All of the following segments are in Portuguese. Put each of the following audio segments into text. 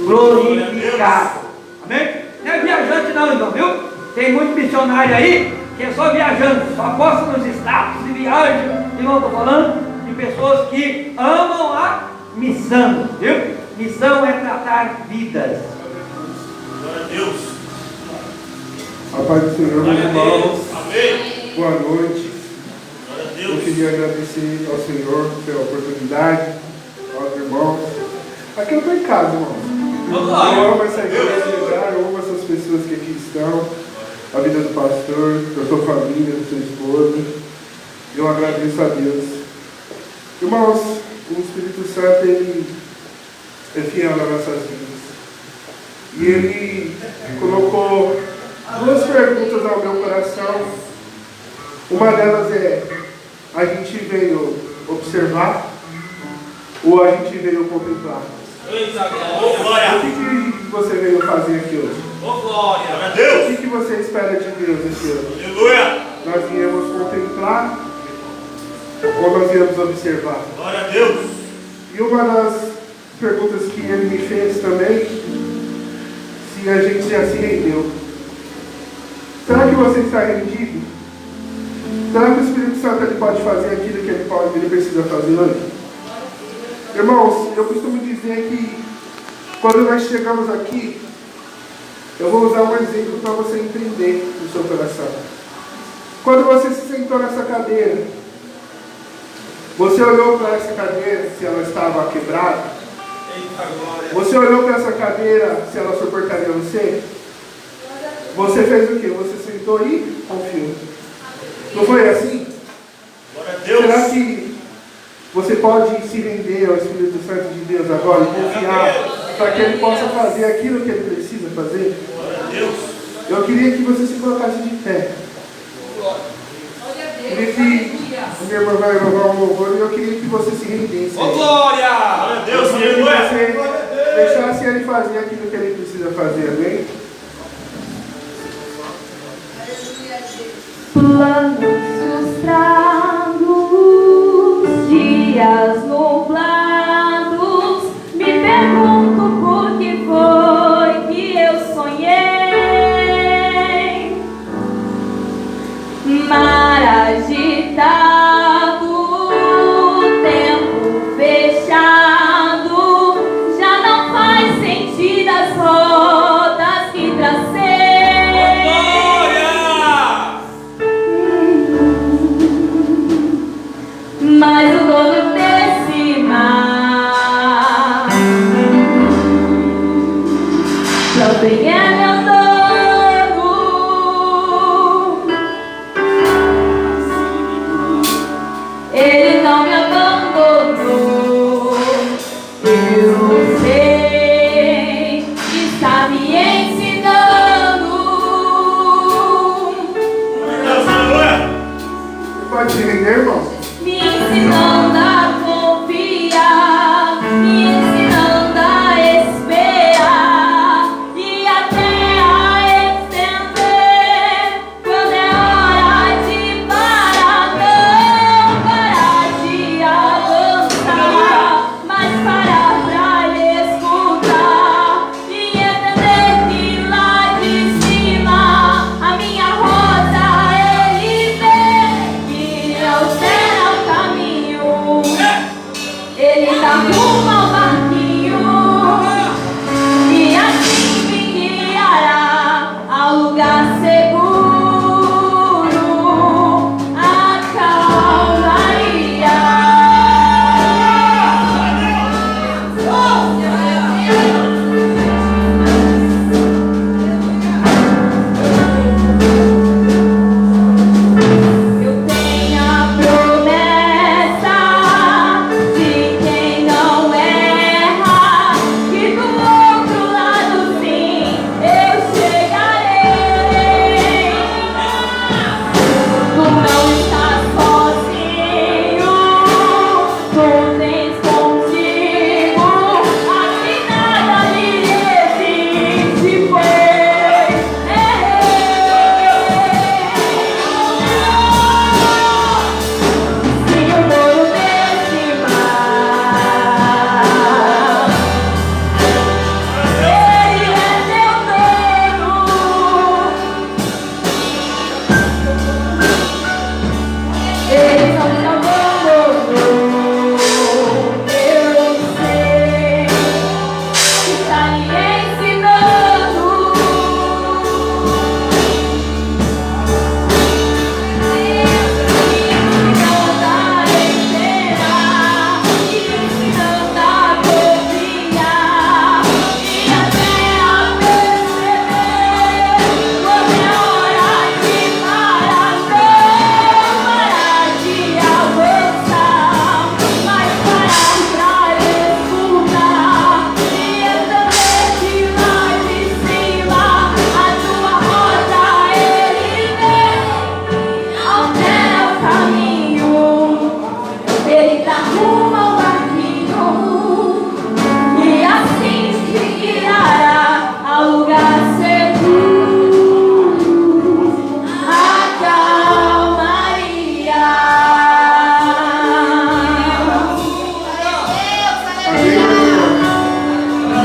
glorificado. Amém? Não é viajante não, irmão, viu? Tem muito missionário aí que é só viajante, só posta nos status e viaja. Irmão, estou falando de pessoas que amam a missão, viu? Missão é tratar vidas. Glória a Deus. A paz do Senhor, meus irmãos. Amém. Boa noite. Glória a Eu Deus. queria agradecer ao Senhor pela oportunidade, aos irmãos. Aqui eu estou em casa, irmão. Eu amo essa igreja, eu amo essas pessoas que aqui estão, a vida do pastor, da sua família, da sua esposa. Eu agradeço a Deus. Irmãos, o Espírito Santo, ele é fiel nas nossas vidas. E ele colocou duas perguntas ao meu coração. Uma delas é: a gente veio observar ou a gente veio contemplar? Oh, glória. O que você veio fazer aqui hoje? Oh, glória. Glória a Deus. O que você espera de Deus aqui hoje? Aleluia. Nós viemos contemplar ou nós viemos observar? Glória a Deus. E uma das perguntas que ele me fez também, se a gente já se rendeu. Será que você está rendido? Será que o Espírito Santo ele pode fazer aquilo que ele precisa fazer hoje? Irmãos, eu costumo dizer que quando nós chegamos aqui, eu vou usar um exemplo para você entender no seu coração. Quando você se sentou nessa cadeira, você olhou para essa cadeira se ela estava quebrada? Você olhou para essa cadeira se ela suportaria você? Você fez o quê? Você sentou e confiou. Não foi assim? Glória a Deus. Será que você pode se render ao Espírito Santo de Deus agora e confiar para que Ele possa fazer aquilo que Ele precisa fazer? Glória a Deus. Eu queria que você se colocasse de pé. Eu queria que a minha irmã vai louvar um louvor e eu queria que você se rendesse. Oh, glória. Glória a Deus. Eu queria que Aleluia. você deixasse Ele fazer aquilo que Ele precisa fazer, amém? Planos frustrados, dias nublados, me pergunto por que foi que eu sonhei. Mar agitado, tempo fechado, já não faz sentido as rotas que tracei. Mas o dono desse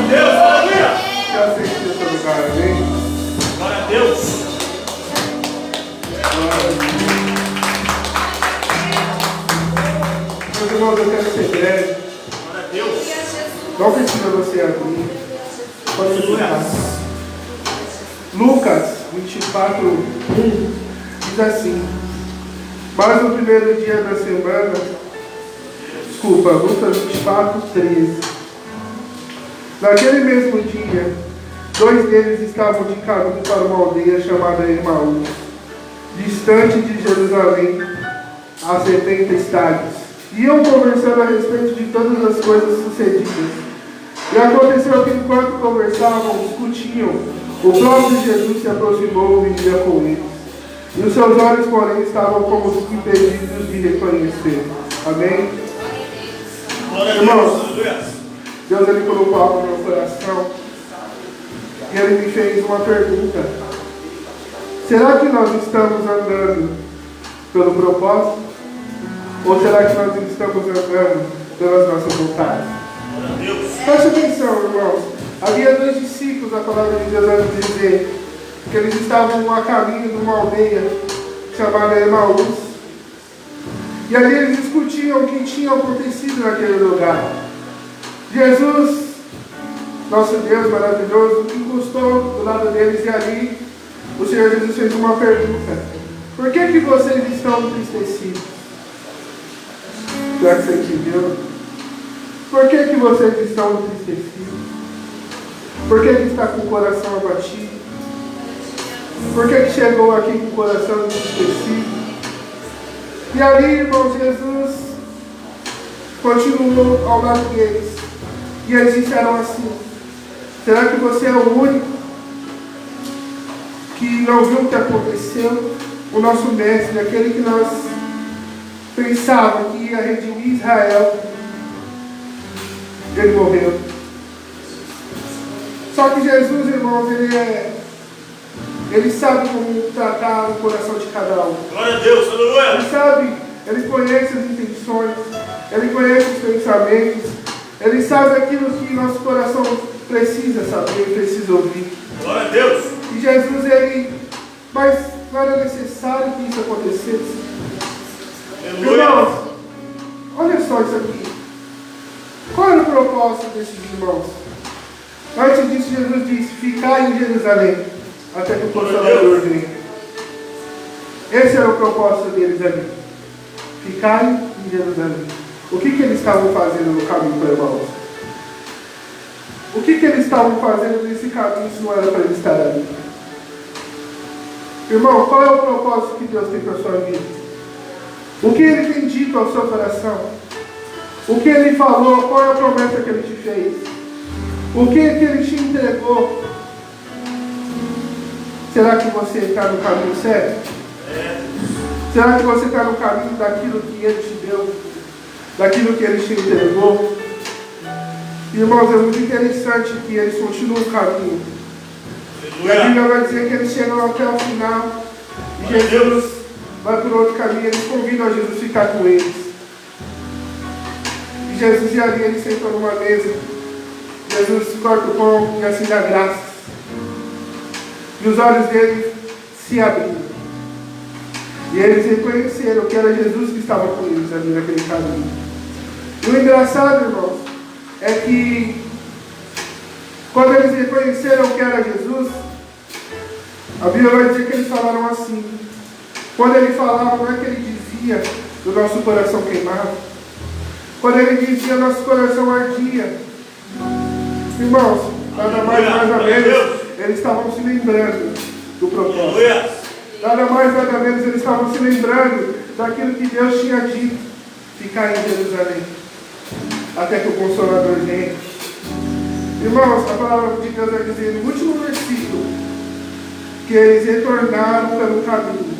Deus, aleluia. Que aceite o seu lugar, amém? Glória a Deus. Meus irmãos, eu quero ser breve. Glória a Deus. Não precisa você abrir. Pode escutar. Lucas 24, 1 diz assim: mas no primeiro dia da semana, Lucas 24, 13. Naquele mesmo dia, 2 deles estavam de caminho para uma aldeia chamada Emaús, distante de Jerusalém, a 70 estádios. Iam conversando a respeito de todas as coisas sucedidas. E aconteceu que enquanto conversavam, discutiam, o próprio Jesus se aproximou e ia com eles. E os seus olhos, porém, estavam como impedidos de reconhecer. Amém? Glória a Irmãos, Deus, aleluia. Deus ele colocou algo no meu coração e ele me fez uma pergunta: será que nós estamos andando pelo propósito? Ou será que nós estamos andando pelas nossas vontades? Glória a Deus. Preste atenção, irmãos. Havia 2 discípulos, a palavra de Deus vai dizer que eles estavam a caminho de uma aldeia chamada Emaús. E ali eles discutiam o que tinha acontecido naquele lugar. Jesus, nosso Deus maravilhoso, encostou do lado deles e ali o Senhor Jesus fez uma pergunta: por que vocês estão entristecidos? Já que você entendeu? Por que vocês estão entristecidos? Por que está com o coração abatido? Por que chegou aqui com o coração entristecido? E ali, irmão, Jesus continuou ao lado deles. E eles disseram assim: será que você é o único que não viu o que aconteceu? O nosso mestre, aquele que nós pensávamos que ia redimir Israel, ele morreu. Só que Jesus, irmãos, ele sabe como tratar o coração de cada um. Glória a Deus, aleluia. Ele sabe, ele conhece as intenções, ele conhece os pensamentos, ele sabe aquilo que nosso coração precisa saber, precisa ouvir. Glória a Deus. E Jesus, mas não era necessário que isso acontecesse. Aleluia. Irmãos, olha só isso aqui. Qual era o propósito desses irmãos? Antes disso, Jesus disse: ficai em Jerusalém, até que o Consolador venha. Esse era o propósito deles ali. Ficai em Jerusalém. O que eles estavam fazendo no caminho para Emaús? O que eles estavam fazendo nesse caminho se não era para eles estar ali? Irmão, qual é o propósito que Deus tem para a sua vida? O que Ele tem dito ao seu coração? O que Ele falou? Qual é a promessa que Ele te fez? O que Ele te entregou? Será que você está no caminho certo? Será que você está no caminho daquilo que Ele te deu? Daquilo que Ele te entregou? Irmãos, é muito interessante que eles continuam o caminho. E a Bíblia vai dizer que eles chegam até o final e Jesus vai por outro caminho. Eles convidam a Jesus a ficar com eles. E Jesus e ali eles sentam numa mesa. Jesus corta o pão e assim dá graças. E os olhos dele se abriram. E eles reconheceram que era Jesus que estava com eles ali naquele caminho. E o engraçado, irmãos, é que quando eles reconheceram que era Jesus, a Bíblia vai dizer que eles falaram assim. Quando ele falava, não é que ele dizia do nosso coração queimado. Quando ele dizia, nosso coração ardia. Irmãos, nada mais ou menos, eles estavam se lembrando do propósito. Nada mais, nada menos, eles estavam se lembrando daquilo que Deus tinha dito: ficar em Jerusalém, até que o Consolador venha. Irmãos, a palavra de Deus vai dizer no último versículo que eles retornaram pelo caminho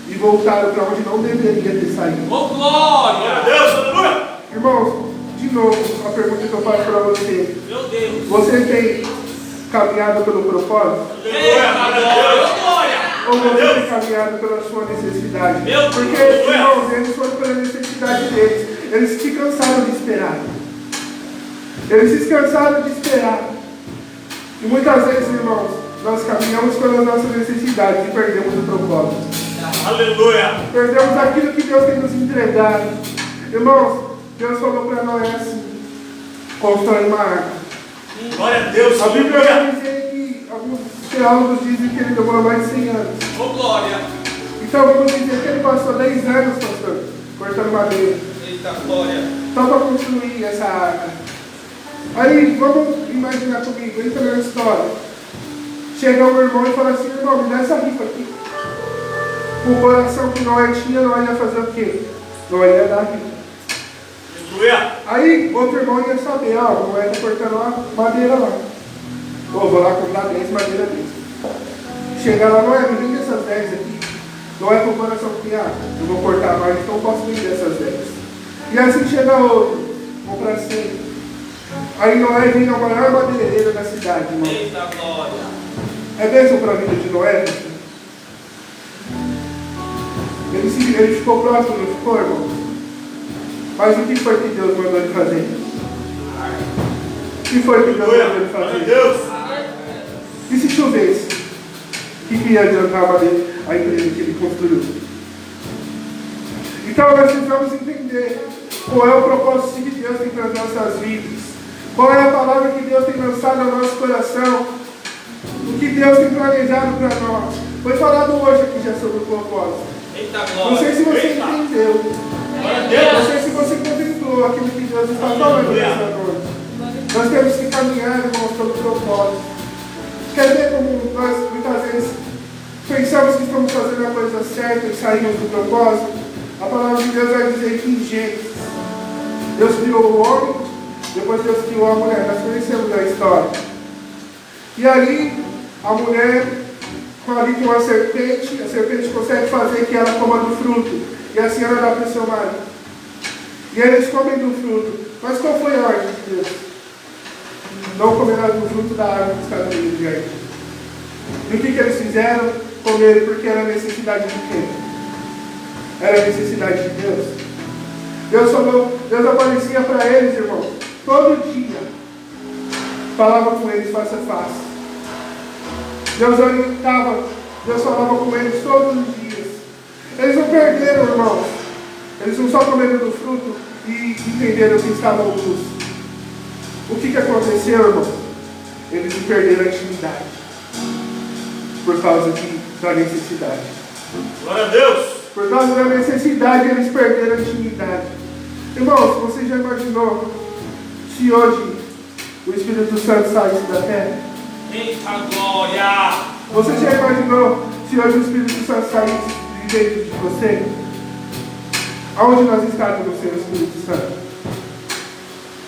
e voltaram para onde não deveria ter saído. Oh, glória a Deus, aleluia. Irmãos, de novo, a pergunta que eu faço para você: Meu Deus. você tem caminhado pelo propósito? Glória. Ou você tem caminhado pela sua necessidade? Porque, Deus. irmãos, eles foram pela necessidade deles. Eles se cansaram de esperar. Eles descansaram de esperar. E muitas vezes, irmãos, nós caminhamos pelas nossas necessidades e perdemos o propósito. Aleluia. Perdemos aquilo que Deus tem nos entregado. Irmãos, Deus falou para Noé assim: constrói uma arca. Glória a Deus. A Bíblia vai Aleluia. dizer que alguns teólogos dizem que ele demorou mais de 100 anos. Oh, glória. Então vamos dizer que ele passou 10 anos, pastor, cortando madeira. Eita, glória. Só para construir essa arca. Aí, vamos imaginar comigo, entra na história. Chega um irmão e fala assim: irmão, me dá essa rifa aqui. O coração que Noé tinha, Noé ia fazer o quê? Noé ia dar a rifa. Aleluia. Aí, outro irmão ia saber: ó, Noé está cortando a madeira lá. Ô, vou lá comprar 10 madeiras desse. Chega lá: Noé, me vende essas 10 aqui. Noé com o coração que, eu vou cortar mais, então eu posso vender essas 10. E assim chega outro, compra 100. Aí Noé vem a maior madeireira da cidade, irmão. Eita, glória. É bênção para a vida de Noé, pastor? Ele ficou próximo, não ficou, irmão? Mas o que foi que Deus mandou ele fazer? O que foi que Deus mandou ele Glória a fazer? Deus. E se chovesse? O que ia adiantar a empresa que ele construiu? Então nós precisamos entender qual é o propósito que Deus tem para as nossas vidas. Qual é a palavra que Deus tem lançado no nosso coração? O que Deus tem planejado para nós? Foi falado hoje aqui já sobre o propósito. Eita, Não glória. sei se você Eita. entendeu. Glória a Não Deus. sei se você contemplou aquilo que Deus está falando nessa noite. Nós temos que caminhar, irmãos, pelo propósito. Quer ver como nós muitas vezes pensamos que estamos fazendo a coisa certa e saímos do propósito? A palavra de Deus vai dizer que em Gênesis, Deus criou o homem, depois Deus criou a mulher. Nós conhecemos a história. E ali, a mulher, ali com a serpente consegue fazer que ela coma do fruto. E assim ela dá para o seu marido. E eles comem do fruto. Mas qual foi a ordem de Deus? Não comerás do fruto da árvore que está no meio do jardim. E o que eles fizeram? Comer porque era necessidade de quem? Era necessidade de Deus. Deus falou, Deus aparecia para eles, irmão, todo dia. Falava com eles face a face. Deus orientava, Deus falava com eles todos os dias. Eles não perderam, irmãos. Eles não só comeram do fruto e entenderam que estavam luz. O que aconteceu, irmão? Eles perderam a intimidade por causa da necessidade. Glória a Deus. Por causa da necessidade, eles perderam a intimidade. Irmãos, você já imaginou se hoje o Espírito Santo saísse da terra? Eita, glória. Você já imaginou se hoje o Espírito Santo saísse de dentro de você? Aonde nós estaríamos sem o Espírito Santo?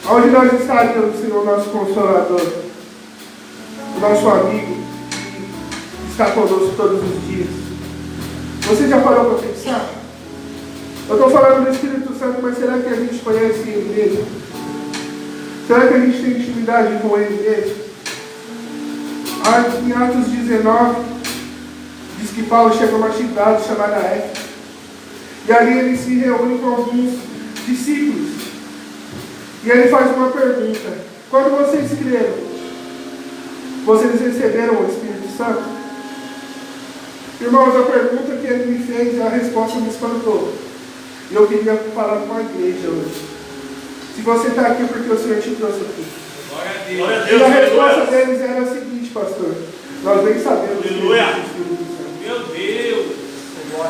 Aonde nós estaríamos sem o nosso Consolador? O nosso amigo que está conosco todos os dias? Você já parou para pensar? Eu estou falando do Espírito Santo, mas será que a gente conhece Ele mesmo? Será que a gente tem intimidade com Ele mesmo? Em Atos 19, diz que Paulo chega a uma cidade chamada Éfeso. E ali ele se reúne com alguns discípulos. E ele faz uma pergunta: quando vocês creram, vocês receberam o Espírito Santo? Irmãos, a pergunta que ele me fez, a resposta me espantou. E eu queria falar com a igreja hoje. Se você está aqui, porque o Senhor te trouxe aqui. Glória a Deus. Glória a E Deus. a resposta Aleluia. deles era a seguinte, pastor: nós nem sabemos que Aleluia. existe o Espírito Santo. Meu Deus.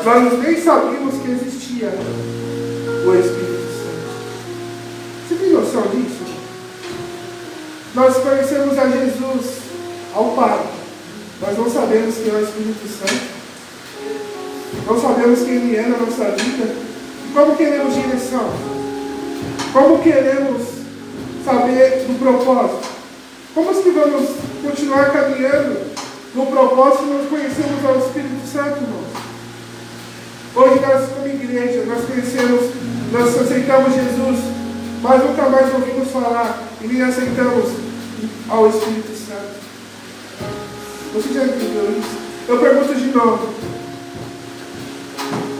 Nós nem sabíamos que existia o Espírito Santo. Você tem noção disso? Nós conhecemos a Jesus, ao Pai. Nós não sabemos quem é o Espírito Santo. Não sabemos quem Ele é na nossa vida. E como queremos direção? Como queremos saber do propósito? Como que vamos continuar caminhando no propósito se nós conhecemos ao Espírito Santo, irmãos? Hoje nós, como igreja, nós conhecemos, nós aceitamos Jesus, mas nunca mais ouvimos falar e nem aceitamos ao Espírito Santo. Você já entendeu isso? Eu pergunto de novo: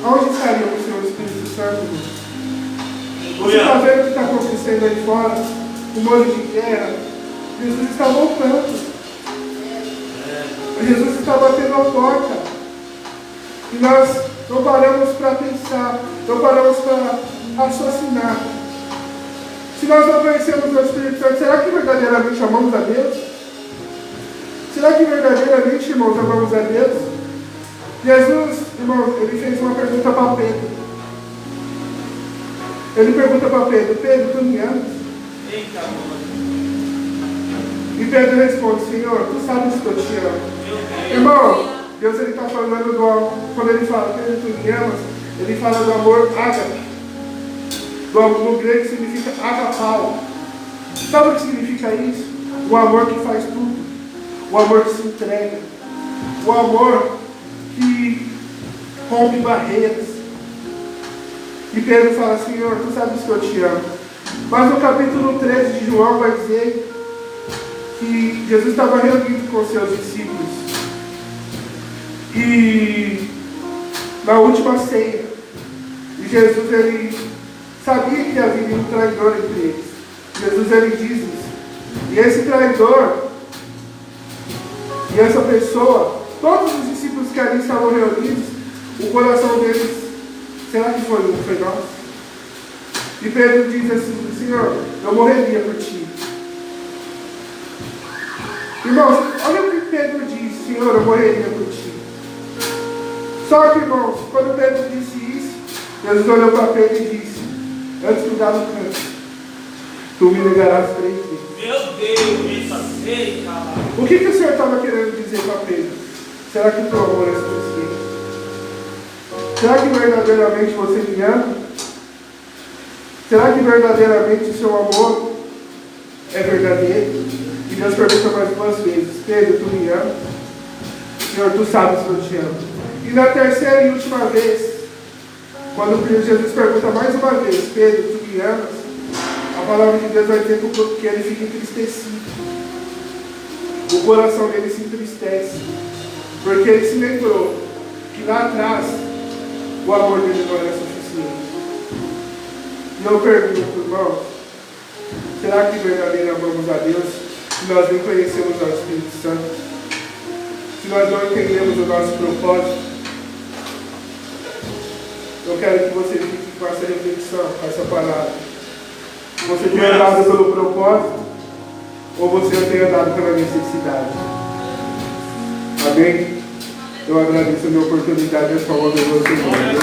aonde estaríamos sem o Espírito Santo, irmão? Você está vendo o que está acontecendo aí fora? um monte de guerra. Jesus está voltando. Jesus está batendo a porta. E nós não paramos para pensar, não paramos para raciocinar. Se nós não conhecemos o Espírito Santo, será que verdadeiramente amamos a Deus? Será que verdadeiramente, irmãos, amamos a Deus? Jesus, irmãos, ele fez uma pergunta para Pedro. Ele pergunta para Pedro: Pedro, tu me amas? Eita, mano. E Pedro responde: Senhor, tu sabes que eu te amo. Irmão, Deus ele está falando do amor. Quando ele fala: Pedro, tu me amas, ele fala do amor ágape. Do amor grego significa agapau. Sabe o que significa isso? O amor que faz tudo. O amor que se entrega. O amor que rompe barreiras. E Pedro fala: Senhor, tu sabes que eu te amo. Mas no capítulo 13 de João vai dizer que Jesus estava reunido com seus discípulos. E na última ceia, Jesus ele sabia que havia um traidor entre eles. Jesus ele diz isso. E esse traidor, e essa pessoa, todos os discípulos que ali estavam reunidos, o coração deles, será que foi nós? E Pedro diz assim: Senhor, eu morreria por ti. Irmãos, olha o que Pedro diz: Senhor, eu morreria por ti. Só que, irmãos, quando Pedro disse isso, Jesus olhou para Pedro e disse: antes que o galo cante, tu me negarás 3 vezes. Meu Deus, essa sei, cara. O que o Senhor estava querendo dizer para Pedro? Será que o teu amor é suficiente? Será que verdadeiramente você me ama? Será que verdadeiramente o seu amor é verdadeiro? E Deus pergunta mais 2 vezes: Pedro, tu me amas? Senhor, tu sabes que eu te amo. E na terceira e última vez, quando Jesus pergunta mais uma vez: Pedro, tu me amas? A palavra de Deus vai dizer que ele fica entristecido. O coração dele se entristece. Porque ele se lembrou que lá atrás o amor dele não era suficiente. E eu pergunto, irmãos, será que verdadeiramente amamos a Deus se nós nem conhecemos o Espírito Santo? Se nós não entendemos o nosso propósito? Eu quero que você fique com essa reflexão, com essa palavra. Você tem andado pelo propósito ou você tem andado pela necessidade? Amém? Eu agradeço a minha oportunidade de falar com você.